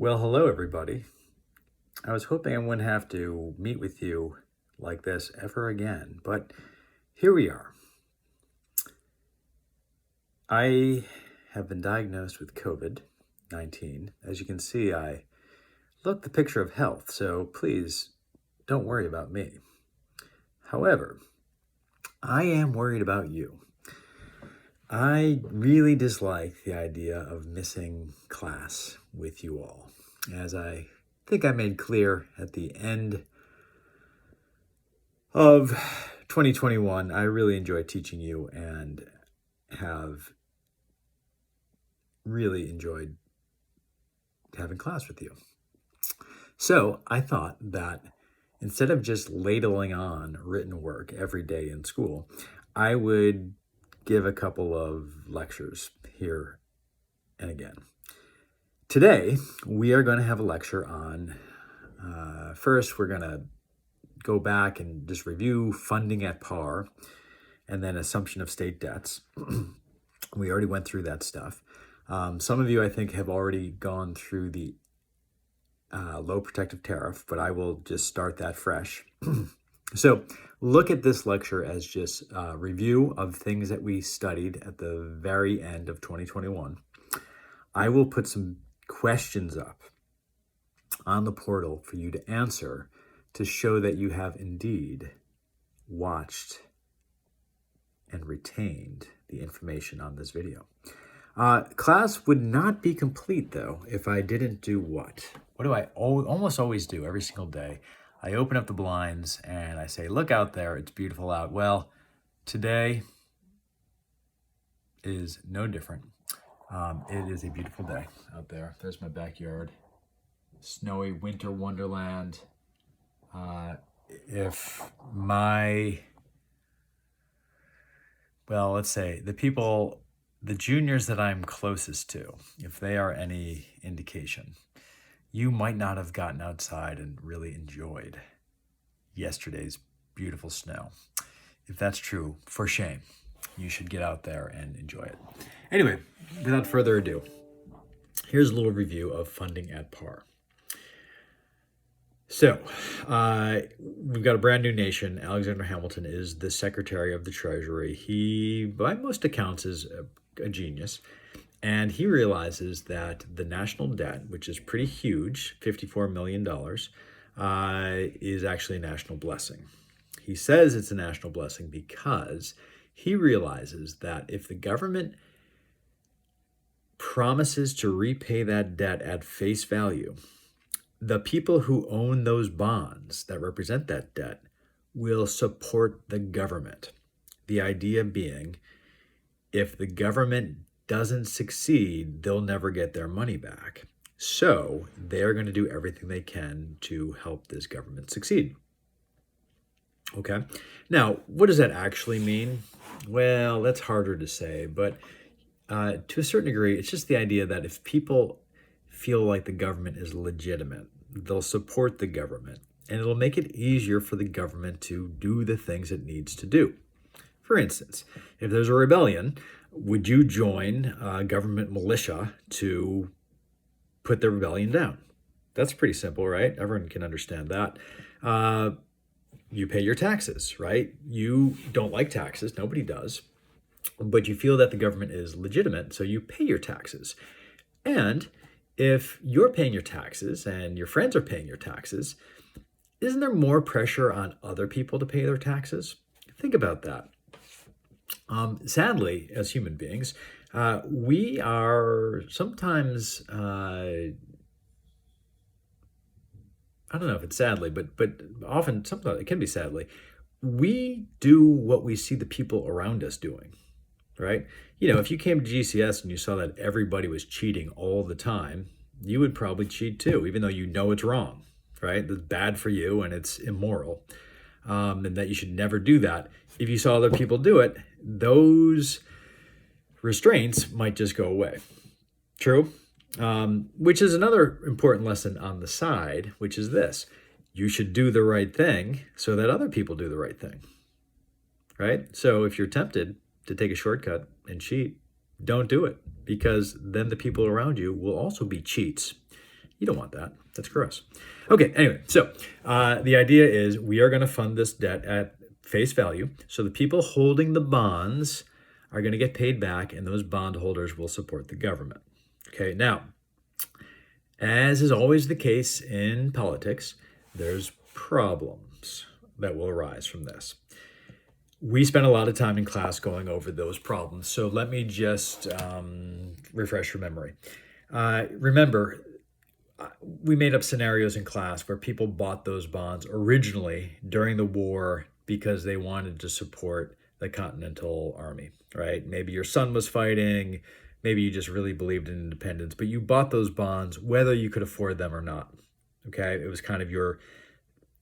Well, hello, everybody. I was hoping I wouldn't have to meet with you like this ever again, but here we are. I have been diagnosed with COVID-19. As you can see, I look the picture of health, so please don't worry about me. However, I am worried about you. I really dislike the idea of missing class with you all, as I think I made clear at the end of 2021. I really enjoy teaching you and have really enjoyed having class with you. So I thought that instead of just ladling on written work every day in school, I would give a couple of lectures here and again. Today, we are going to have a lecture on, first, we're going to go back and just review funding at par and then assumption of state debts. We already went through that stuff. Some of you, I think, have already gone through the Low Protective Tariff, but I will just start that fresh. So look at this lecture as just a review of things that we studied at the very end of 2021. I will put some questions up on the portal for you to answer to show that you have indeed watched and retained the information on this video. Class would not be complete, though, if I didn't do what? What do I almost always do every single day? I open up the blinds and I say, look out there, it's beautiful out. Well, today is no different. It is a beautiful day out there. There's my backyard. Snowy winter wonderland. Let's say the juniors that I'm closest to, if they are any indication, you might not have gotten outside and really enjoyed yesterday's beautiful snow. If that's true, for shame. You should get out there and enjoy it. Anyway, without further ado, here's a little review of funding at par. So, we've got a brand new nation. Alexander Hamilton is the Secretary of the Treasury. He, by most accounts, is a genius. And he realizes that the national debt, which is pretty huge, $54 million, is actually a national blessing. He says it's a national blessing because he realizes that if the government promises to repay that debt at face value, the people who own those bonds that represent that debt will support the government. The idea being, if the government doesn't succeed, they'll never get their money back. So they're going to do everything they can to help this government succeed. Okay. Now, what does that actually mean? Well, that's harder to say, but to a certain degree, it's just the idea that if people feel like the government is legitimate, they'll support the government, and it'll make it easier for the government to do the things it needs to do. For instance, if there's a rebellion, would you join a government militia to put the rebellion down? That's pretty simple, right? Everyone can understand that. You pay your taxes, right? You don't like taxes. Nobody does. But you feel that the government is legitimate, so you pay your taxes. And if you're paying your taxes and your friends are paying your taxes, isn't there more pressure on other people to pay their taxes? Think about that. Sadly, as human beings, we are sometimes, I don't know if it's sadly, but often, sometimes it can be sadly, we do what we see the people around us doing, right? You know, if you came to GCS and you saw that everybody was cheating all the time, you would probably cheat too, even though you know it's wrong, right? It's bad for you and it's immoral, and that you should never do that. If you saw other people do it, those restraints might just go away. True? Which is another important lesson on the side, which is this. You should do the right thing so that other people do the right thing, right? So if you're tempted to take a shortcut and cheat, don't do it, because then the people around you will also be cheats. You don't want that. That's gross. Okay, anyway, so the idea is we are going to fund this debt at face value. So the people holding the bonds are going to get paid back, and those bondholders will support the government. Okay, now, as is always the case in politics, there's problems that will arise from this. We spent a lot of time in class going over those problems, so let me just refresh your memory. Remember, we made up scenarios in class where people bought those bonds originally during the war because they wanted to support the Continental Army, right? Maybe your son was fighting, maybe you just really believed in independence, but you bought those bonds whether you could afford them or not, okay? It was kind of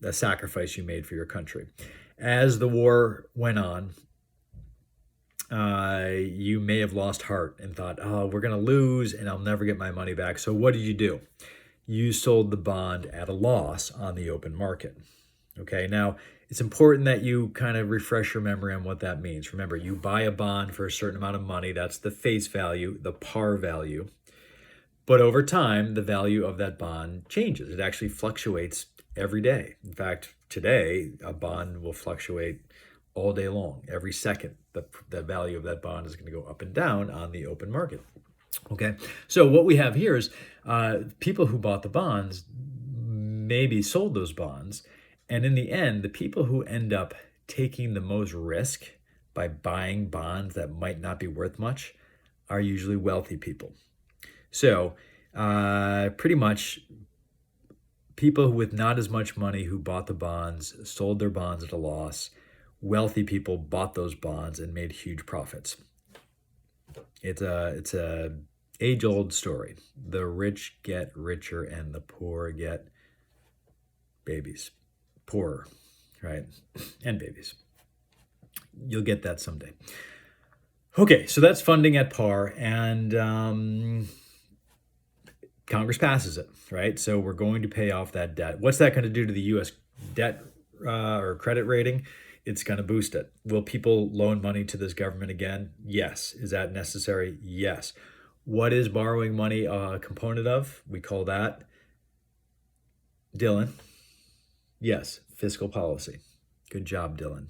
the sacrifice you made for your country. As the war went on, you may have lost heart and thought, oh, we're going to lose and I'll never get my money back. So what did you do? You sold the bond at a loss on the open market. Okay, now it's important that you kind of refresh your memory on what that means. Remember, you buy a bond for a certain amount of money. That's the face value, the par value. But over time, the value of that bond changes. It actually fluctuates every day. In fact, today, a bond will fluctuate all day long. Every second, the value of that bond is going to go up and down on the open market. Okay, so what we have here is people who bought the bonds maybe sold those bonds. And in the end, the people who end up taking the most risk by buying bonds that might not be worth much are usually wealthy people. So pretty much people with not as much money who bought the bonds, sold their bonds at a loss. Wealthy people bought those bonds and made huge profits. It's a age-old story. The rich get richer and the poor get babies. Poorer, right? And babies. You'll get that someday. Okay, so that's funding at par, and Congress passes it, right? So we're going to pay off that debt. What's that going to do to the U.S. debt or credit rating? It's going to boost it. Will people loan money to this government again? Yes. Is that necessary? Yes. What is borrowing money a component of? We call that, Dylan. Yes, fiscal policy. Good job, Dylan.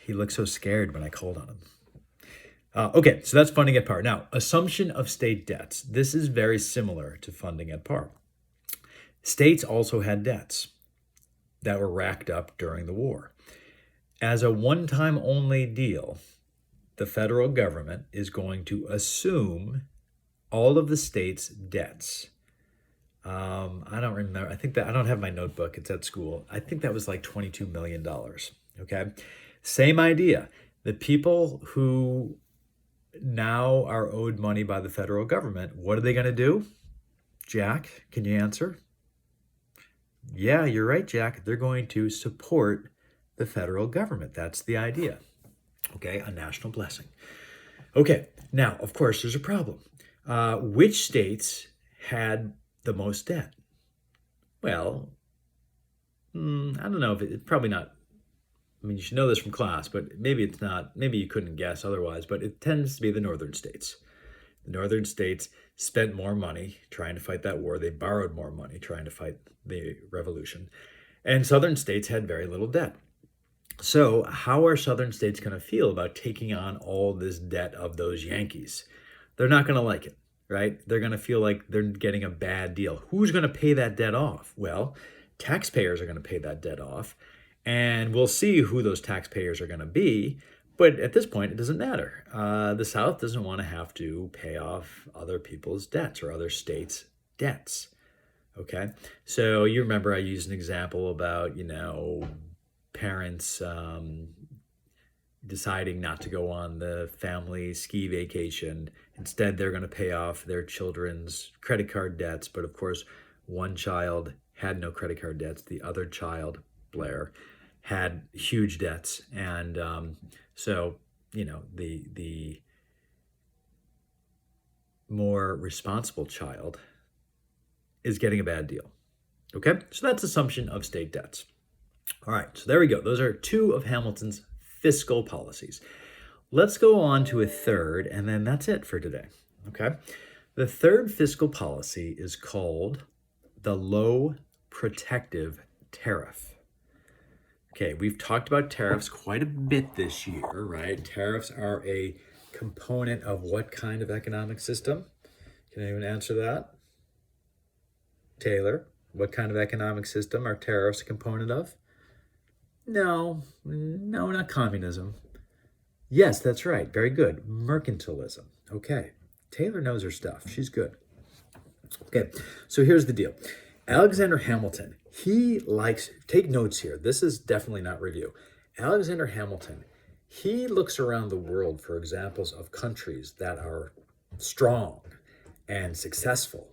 He looked so scared when I called on him. Okay, so that's funding at par. Now, assumption of state debts. This is very similar to funding at par. States also had debts that were racked up during the war. As a one-time only deal, the federal government is going to assume all of the state's debts. I don't remember. I don't have my notebook. It's at school. I think that was like $22 million. Okay. Same idea. The people who now are owed money by the federal government, what are they going to do? Jack, can you answer? Yeah, you're right, Jack. They're going to support the federal government. That's the idea. Okay. A national blessing. Okay. Now, of course, there's a problem. Which states had the most debt? Well, I don't know if it's probably not. I mean, you should know this from class, but maybe it's not. Maybe you couldn't guess otherwise, but it tends to be the northern states. The northern states spent more money trying to fight that war. They borrowed more money trying to fight the revolution. And southern states had very little debt. So how are southern states going to feel about taking on all this debt of those Yankees? They're not going to like it. Right? They're going to feel like they're getting a bad deal. Who's going to pay that debt off? Well, taxpayers are going to pay that debt off, and we'll see who those taxpayers are going to be. But at this point, it doesn't matter. The South doesn't want to have to pay off other people's debts or other states' debts. Okay? So you remember I used an example about, parents deciding not to go on the family ski vacation. Instead, they're going to pay off their children's credit card debts. But of course, one child had no credit card debts. The other child, Blair, had huge debts. And so, the more responsible child is getting a bad deal. Okay, so that's assumption of state debts. All right, so there we go. Those are two of Hamilton's fiscal policies. Let's go on to a third, and then that's it for today. Okay, The third fiscal policy is called the Low Protective Tariff. Okay, we've talked about tariffs quite a bit this year, right? Tariffs are a component of what kind of economic system? Can anyone answer that? Taylor, what kind of economic system are tariffs a component of? No, not communism. Yes, that's right. Very good. Mercantilism. Okay. Taylor knows her stuff. She's good. Okay, so here's the deal. Alexander Hamilton, he likes, take notes here. This is definitely not review. Alexander Hamilton, he looks around the world for examples of countries that are strong and successful.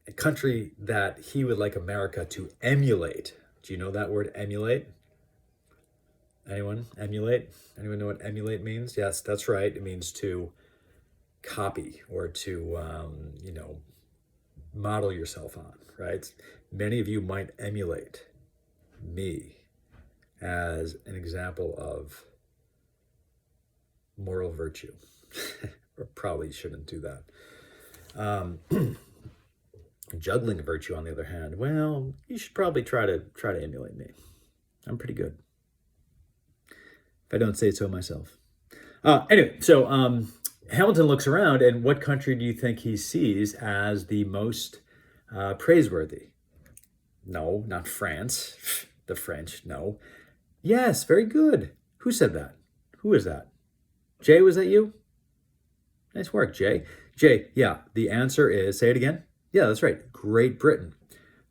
A country that he would like America to emulate. Do you know that word, emulate? Anyone? Emulate? Anyone know what emulate means? Yes, that's right. It means to copy or to, model yourself on, right? Many of you might emulate me as an example of moral virtue. Or probably shouldn't do that. Juggling virtue, on the other hand, well, you should probably try to emulate me. I'm pretty good, if I don't say so myself. Anyway, so Hamilton looks around, and what country do you think he sees as the most praiseworthy? No, not France. The French, no. Yes, very good. Who said that? Who is that? Jay, was that you? Nice work, Jay. Jay, yeah, the answer is, say it again. Yeah, that's right. Great Britain.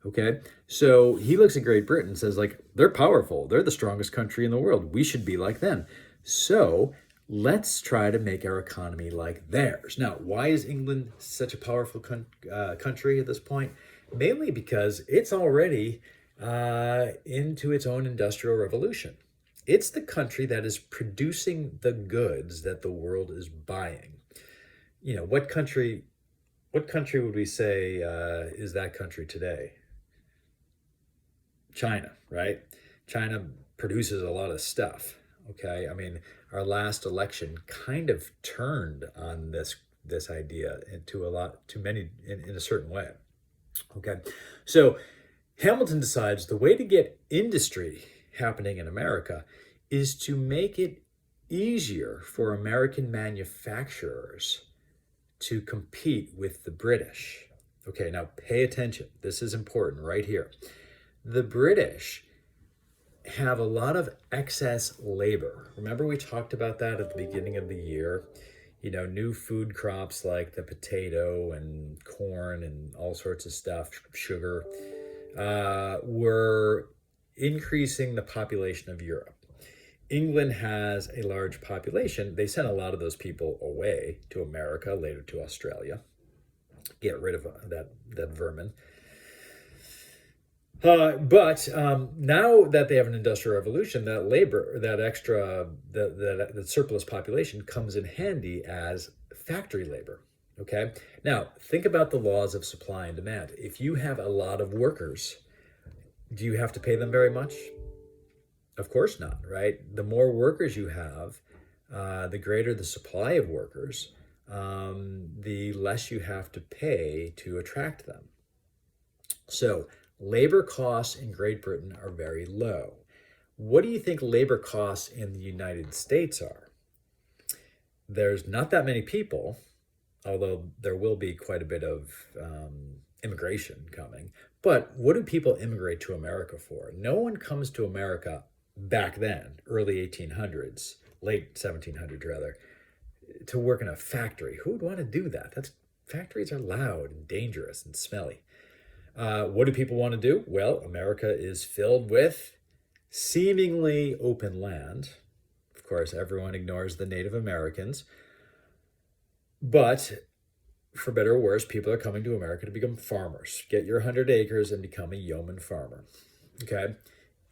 Okay, so he looks at Great Britain and says, like, they're powerful. They're the strongest country in the world. We should be like them. So let's try to make our economy like theirs. Now, why is England such a powerful country at this point? Mainly because it's already into its own industrial revolution. It's the country that is producing the goods that the world is buying. You know, what country would we say is that country today? China, right? China produces a lot of stuff. Okay, I mean, our last election kind of turned on this idea into too many in a certain way. Okay, so Hamilton decides the way to get industry happening in America is to make it easier for American manufacturers to compete with the British. Okay, now pay attention. This is important right here. The British have a lot of excess labor. Remember we talked about that at the beginning of the year? You know, new food crops like the potato and corn and all sorts of stuff, sugar, were increasing the population of Europe. England has a large population. They sent a lot of those people away to America, later to Australia. Get rid of that vermin. But now that they have an industrial revolution, that labor, that surplus population comes in handy as factory labor. Okay. Now think about the laws of supply and demand. If you have a lot of workers, do you have to pay them very much? Of course not, right? The more workers you have, the greater the supply of workers, the less you have to pay to attract them. So labor costs in Great Britain are very low. What do you think labor costs in the United States are? There's not that many people, although there will be quite a bit of immigration coming. But what do people immigrate to America for? No one comes to America back then, early 1800s, late 1700s rather, to work in a factory. Who would want to do that? Factories are loud and dangerous and smelly. What do people want to do? Well, America is filled with seemingly open land. Of course, everyone ignores the Native Americans. But for better or worse, people are coming to America to become farmers. Get your 100 acres and become a yeoman farmer. Okay?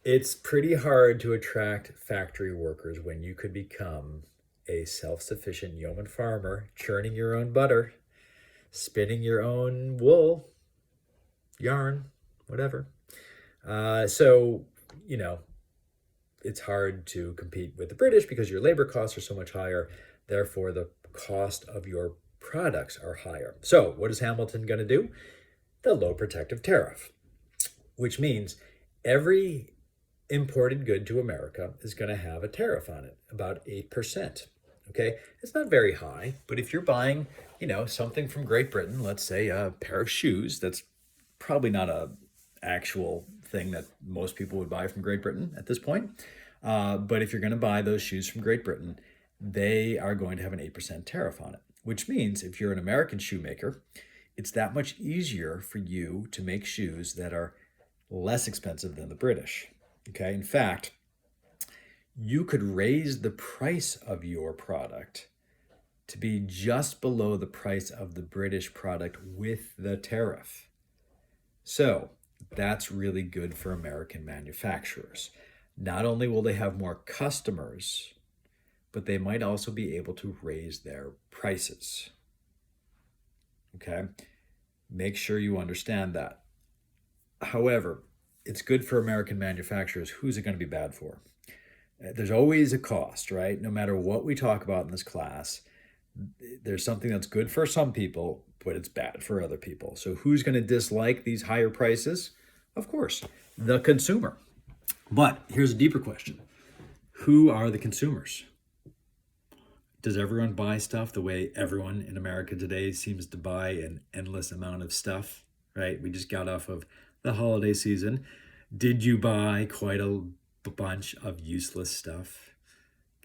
It's pretty hard to attract factory workers when you could become a self-sufficient yeoman farmer, churning your own butter, spinning your own wool, yarn, whatever. So, it's hard to compete with the British because your labor costs are so much higher. Therefore, the cost of your products are higher. So what is Hamilton going to do? The low protective tariff, which means every imported good to America is going to have a tariff on it, about 8%. Okay, it's not very high, but if you're buying, something from Great Britain, let's say a pair of shoes, that's probably not a actual thing that most people would buy from Great Britain at this point. But if you're going to buy those shoes from Great Britain, they are going to have an 8% tariff on it, which means if you're an American shoemaker, it's that much easier for you to make shoes that are less expensive than the British. Okay, in fact, you could raise the price of your product to be just below the price of the British product with the tariff. So that's really good for American manufacturers. Not only will they have more customers, but they might also be able to raise their prices. Okay? Make sure you understand that. However, it's good for American manufacturers. Who's it going to be bad for? There's always a cost, right? No matter what we talk about in this class, there's something that's good for some people, but it's bad for other people. So who's going to dislike these higher prices? Of course, the consumer. But here's a deeper question. Who are the consumers? Does everyone buy stuff the way everyone in America today seems to buy an endless amount of stuff, right? We just got off of the holiday season. Did you buy quite a bunch of useless stuff?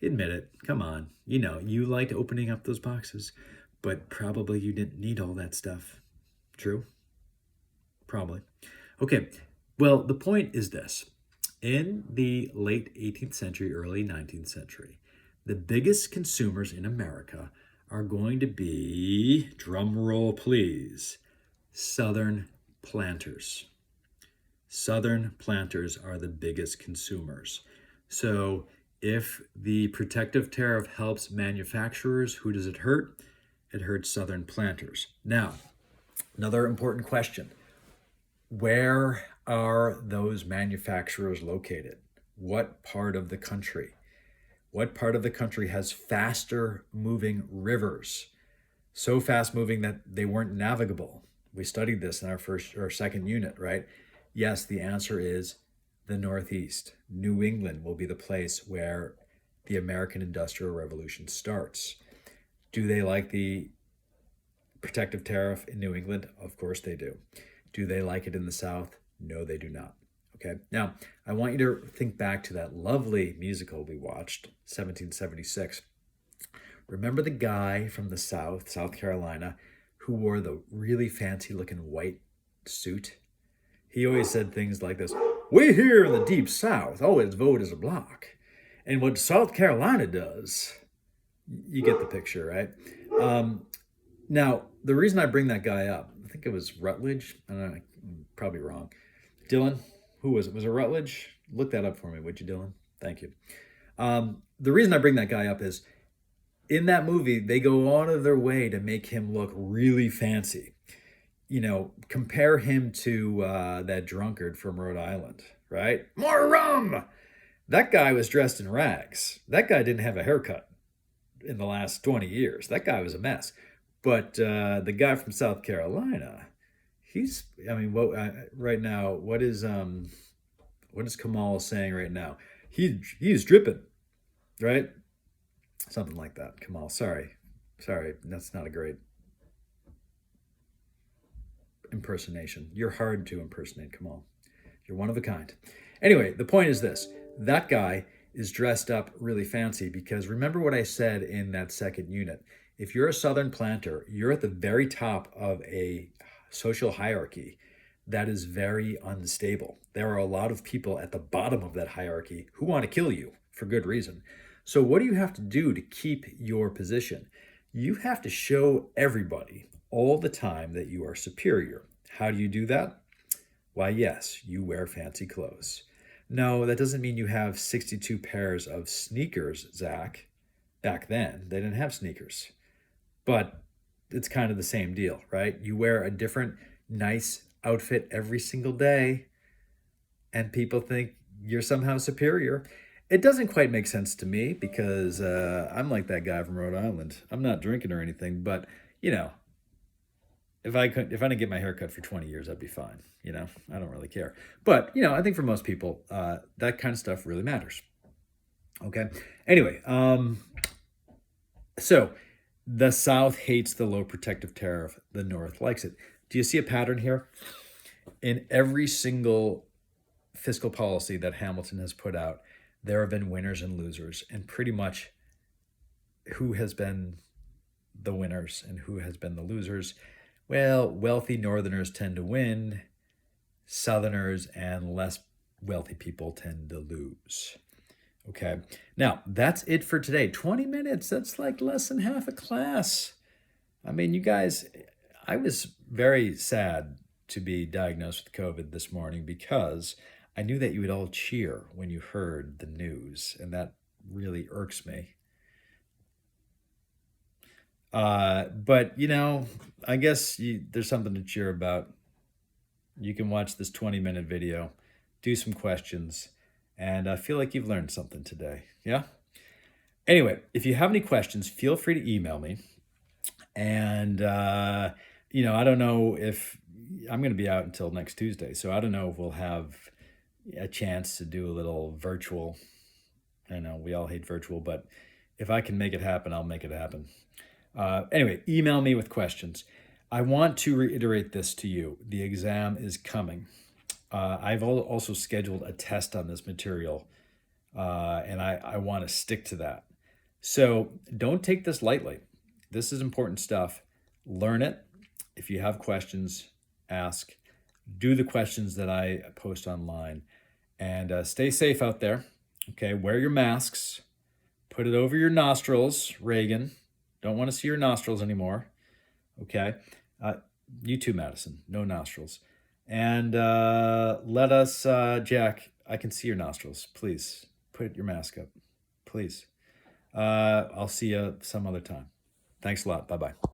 Admit it. Come on. You liked opening up those boxes, but probably you didn't need all that stuff. True? Probably. Okay. Well, the point is this. In the late 18th century, early 19th century, the biggest consumers in America are going to be, drum roll please, Southern planters. Southern planters are the biggest consumers. So if the protective tariff helps manufacturers, who does it hurt? It hurts Southern planters. Now, another important question. Where are those manufacturers located? What part of the country? What part of the country has faster moving rivers? So fast moving that they weren't navigable. We studied this in our first or second unit, right? Yes, the answer is the Northeast. New England will be the place where the American Industrial Revolution starts. Do they like the protective tariff in New England? Of course they do. Do they like it in the South? No, they do not. Okay, now I want you to think back to that lovely musical we watched, 1776. Remember the guy from the South, South Carolina, who wore the really fancy looking white suit? He always said things like this, "We here in the deep South always vote as a block. And what South Carolina does," you get the picture, right? Now, the reason I bring that guy up, I think it was Rutledge. I don't know, I'm probably wrong. Dylan, who was it? Was it Rutledge? Look that up for me, would you, Dylan? Thank you. The reason I bring that guy up is in that movie, they go out of their way to make him look really fancy. Compare him to that drunkard from Rhode Island, right? More rum! That guy was dressed in rags. That guy didn't have a haircut in the last 20 years. That guy was a mess. But the guy from South Carolina, right now, what is Kamal saying right now? He's dripping, right? Something like that. Kamal, sorry, that's not a great impersonation. You're hard to impersonate, Kamal. You're one of a kind. Anyway, the point is this. That guy is dressed up really fancy because remember what I said in that second unit. If you're a Southern planter, you're at the very top of a social hierarchy that is very unstable. There are a lot of people at the bottom of that hierarchy who want to kill you for good reason. So what do you have to do to keep your position? You have to show everybody all the time that you are superior. How do you do that? Why, yes, you wear fancy clothes. No, that doesn't mean you have 62 pairs of sneakers, Zach. Back then, they didn't have sneakers. But it's kind of the same deal, right? You wear a different nice outfit every single day, and people think you're somehow superior. It doesn't quite make sense to me because I'm like that guy from Rhode Island. I'm not drinking or anything, but you know, if I didn't get my hair cut for 20 years, I'd be fine. I don't really care. But, I think for most people, that kind of stuff really matters. Okay. Anyway, so the South hates the low protective tariff. The North likes it. Do you see a pattern here? In every single fiscal policy that Hamilton has put out, there have been winners and losers. And pretty much who has been the winners and who has been the losers? Well, wealthy Northerners tend to win. Southerners and less wealthy people tend to lose. Okay. Now, that's it for today. 20 minutes. That's like less than half a class. I mean, you guys, I was very sad to be diagnosed with COVID this morning because I knew that you would all cheer when you heard the news, and that really irks me. But, I guess there's something to cheer about. You can watch this 20-minute video, do some questions, and I feel like you've learned something today. Yeah? Anyway, if you have any questions, feel free to email me. And, I don't know if I'm going to be out until next Tuesday, so I don't know if we'll have a chance to do a little virtual. I know we all hate virtual, but if I can make it happen, I'll make it happen. Anyway, email me with questions. I want to reiterate this to you. The exam is coming. I've also scheduled a test on this material, and I want to stick to that. So don't take this lightly. This is important stuff. Learn it. If you have questions, ask. Do the questions that I post online. And stay safe out there. Okay, wear your masks. Put it over your nostrils, Reagan. Don't want to see your nostrils anymore. Okay. You too, Madison. No nostrils. And let us, Jack, I can see your nostrils. Please put your mask up. Please. I'll see you some other time. Thanks a lot. Bye-bye.